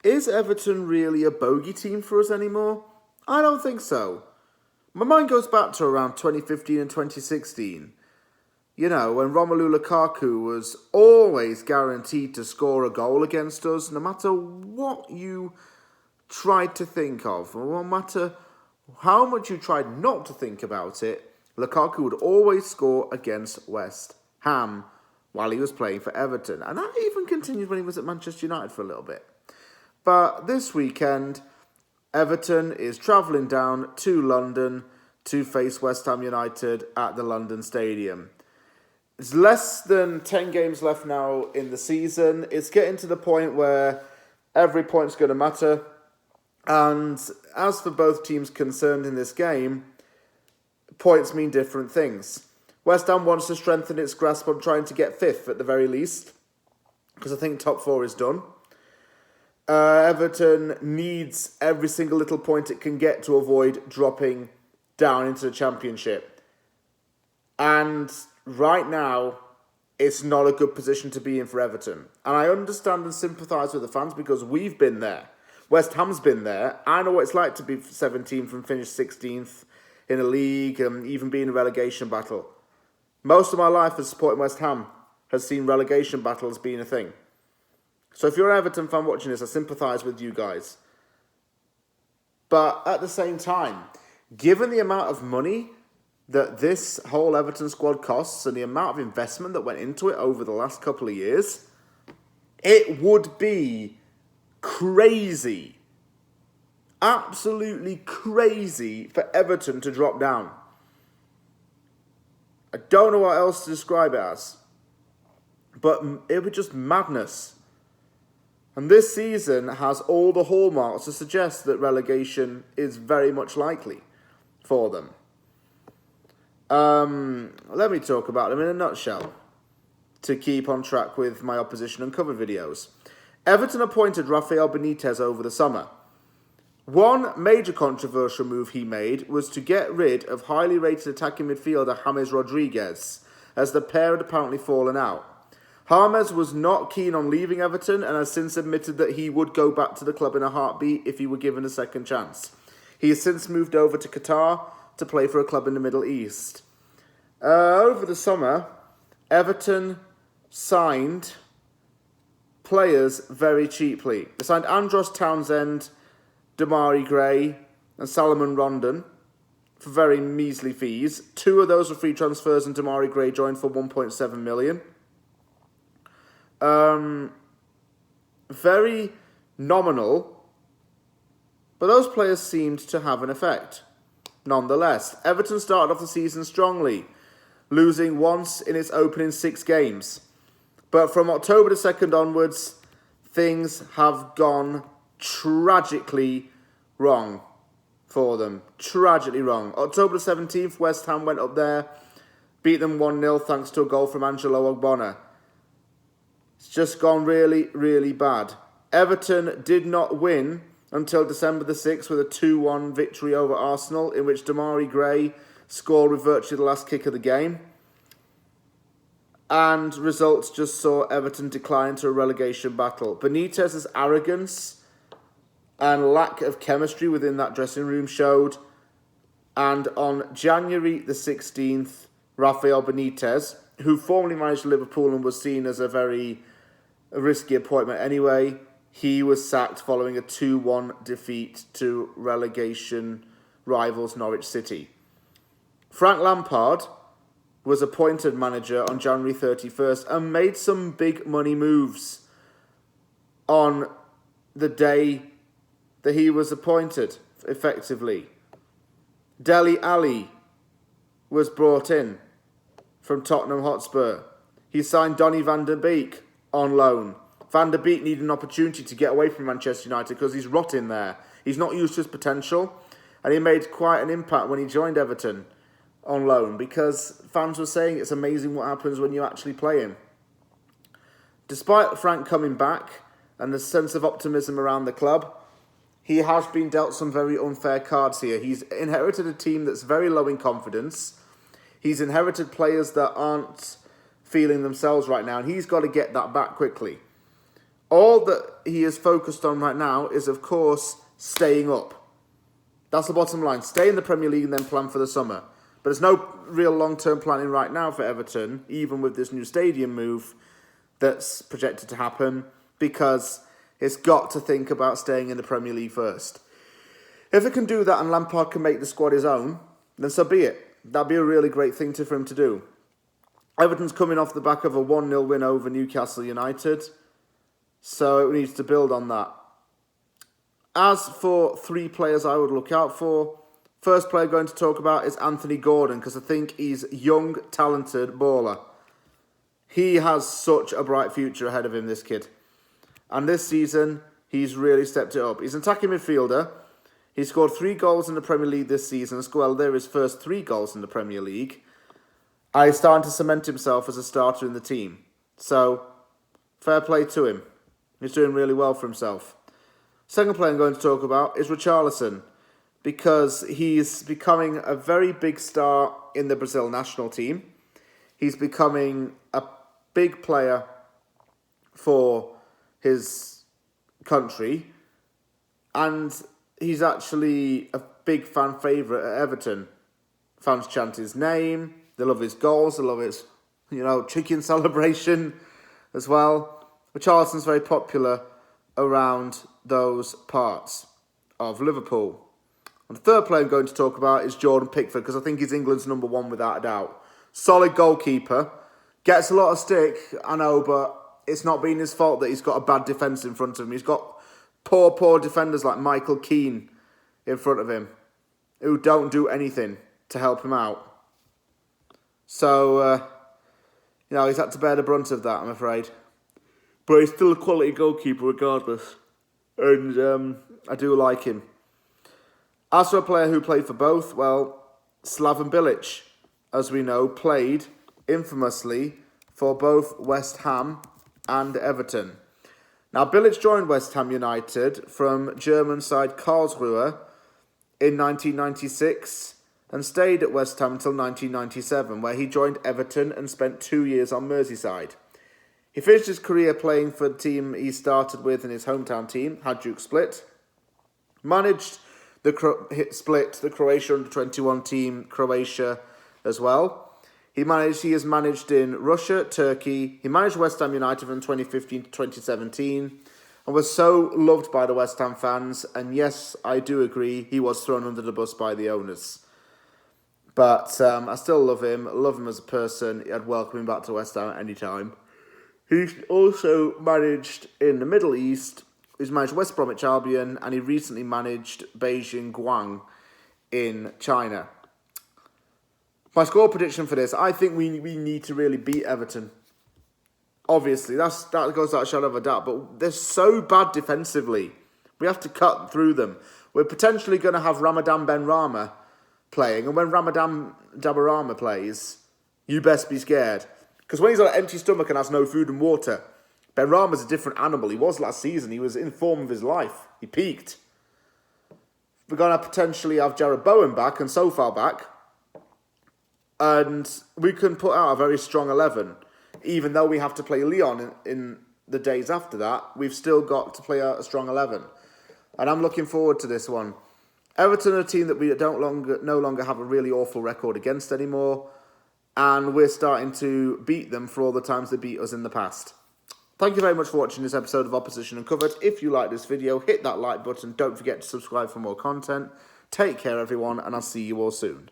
Is Everton really a bogey team for us anymore? I don't think so. My mind goes back to around 2015 and 2016. You know, when Romelu Lukaku was always guaranteed to score a goal against us, no matter what you tried to think of, or no matter how much you tried not to think about it, Lukaku would always score against West Ham while he was playing for Everton. And that even continued when he was at Manchester United for a little bit. But this weekend, Everton is travelling down to London to face West Ham United at the London Stadium. It's less than 10 games left now in the season. It's getting to the point where every point's going to matter. And as for both teams concerned in this game, points mean different things. West Ham wants to strengthen its grasp on trying to get fifth at the very least, because I think top four is done. Everton needs every single little point it can get to avoid dropping down into the Championship. And right now, it's not a good position to be in for Everton. And I understand and sympathise with the fans because we've been there. West Ham's been there. I know what it's like to be 17th and finish 16th in a league and even be in a relegation battle. Most of my life as supporting West Ham has seen relegation battles being a thing. So if you're an Everton fan watching this, I sympathise with you guys. But at the same time, given the amount of money that this whole Everton squad costs and the amount of investment that went into it over the last couple of years, it would be crazy, absolutely crazy for Everton to drop down. I don't know what else to describe it as, but it would just madness. And this season has all the hallmarks to suggest that relegation is very much likely for them. Let me talk about them in a nutshell to keep on track with my opposition and cover videos. Everton appointed Rafael Benitez over the summer. One major controversial move he made was to get rid of highly rated attacking midfielder James Rodriguez, as the pair had apparently fallen out. James was not keen on leaving Everton and has since admitted that he would go back to the club in a heartbeat if he were given a second chance. He has since moved over to Qatar to play for a club in the Middle East. Over the summer, Everton signed players very cheaply. They signed Andros Townsend, Damari Gray and Salomon Rondon for very measly fees. Two of those were free transfers and Damari Gray joined for 1.7 million. Very nominal, but those players seemed to have an effect. Nonetheless, Everton started off the season strongly, losing once in its opening 6 games. But from October the 2nd onwards, things have gone tragically wrong for them. Tragically wrong. October the 17th, West Ham went up there, beat them 1-0 thanks to a goal from Angelo Ogbonna. It's just gone really, really bad. Everton did not win until December the 6th with a 2-1 victory over Arsenal, in which Damari Gray scored with virtually the last kick of the game. And results just saw Everton decline to a relegation battle. Benitez's arrogance and lack of chemistry within that dressing room showed. And on January the 16th, Rafael Benitez, who formerly managed Liverpool and was seen as a very risky appointment anyway, he was sacked following a 2-1 defeat to relegation rivals Norwich City. Frank Lampard was appointed manager on January 31st and made some big money moves on the day that he was appointed, effectively. Dele Alli was brought in from Tottenham Hotspur. He signed Donny van der Beek on loan. Van der Beek needed an opportunity to get away from Manchester United because he's rotting there. He's not used to his potential, and he made quite an impact when he joined Everton on loan because fans were saying it's amazing what happens when you actually play him. Despite Frank coming back and the sense of optimism around the club, he has been dealt some very unfair cards here. He's inherited a team that's very low in confidence. He's inherited players that aren't feeling themselves right now, and he's got to get that back quickly. All that he is focused on right now is, of course, staying up. That's the bottom line. Stay in the Premier League and then plan for the summer. But there's no real long-term planning right now for Everton, even with this new stadium move that's projected to happen, because it's got to think about staying in the Premier League first. If it can do that and Lampard can make the squad his own, then so be it. That'd be a really great thing for him to do. Everton's coming off the back of a 1-0 win over Newcastle United, so it needs to build on that. As for 3 players I would look out for, first player going to talk about is Anthony Gordon, because I think he's a young, talented baller. He has such a bright future ahead of him, this kid. And this season, he's really stepped it up. He's an attacking midfielder. He scored 3 goals in the Premier League this season. Well, they're his first 3 goals in the Premier League. And he's starting to cement himself as a starter in the team. So, fair play to him. He's doing really well for himself. Second player I'm going to talk about is Richarlison, because he's becoming a very big star in the Brazil national team. He's becoming a big player for his country, and he's actually a big fan favourite at Everton. Fans chant his name, they love his goals, they love his, chicken celebration as well. Richarlison's very popular around those parts of Liverpool. And the third player I'm going to talk about is Jordan Pickford, because I think he's England's number 1 without a doubt. Solid goalkeeper. Gets a lot of stick, I know, but it's not been his fault that he's got a bad defence in front of him. He's got poor defenders like Michael Keane in front of him who don't do anything to help him out. So, he's had to bear the brunt of that, I'm afraid. But he's still a quality goalkeeper regardless. And I do like him. As for a player who played for both, well, Slaven Bilic, as we know, played infamously for both West Ham and Everton. Now, Bilic joined West Ham United from German side Karlsruhe in 1996 and stayed at West Ham until 1997, where he joined Everton and spent 2 years on Merseyside. He finished his career playing for the team he started with in his hometown team, Hajduk Split. Managed the Croatia under-21 team, Croatia as well. He has managed in Russia, Turkey. He managed West Ham United from 2015 to 2017 and was so loved by the West Ham fans. And yes, I do agree, he was thrown under the bus by the owners. But I still love him as a person. I'd welcome him back to West Ham at any time. He's also managed in the Middle East. He's managed West Bromwich Albion, and he recently managed Beijing Guang in China. My score prediction for this, I think we need to really beat Everton. Obviously, that goes without a shadow of a doubt, but they're so bad defensively. We have to cut through them. We're potentially going to have Ramadan Benrahma playing, and when Ramadan Dabarama plays, you best be scared. Because when he's on an empty stomach and has no food and water, Benrahma's a different animal. He was last season. He was in form of his life. He peaked. We're going to potentially have Jared Bowen back and Sofal back. And we can put out a very strong 11. Even though we have to play Lyon in the days after that, we've still got to play out a strong 11. And I'm looking forward to this one. Everton are a team that we no longer have a really awful record against anymore. And we're starting to beat them for all the times they beat us in the past. Thank you very much for watching this episode of Opposition Uncovered. If you like this video, hit that like button. Don't forget to subscribe for more content. Take care, everyone, and I'll see you all soon.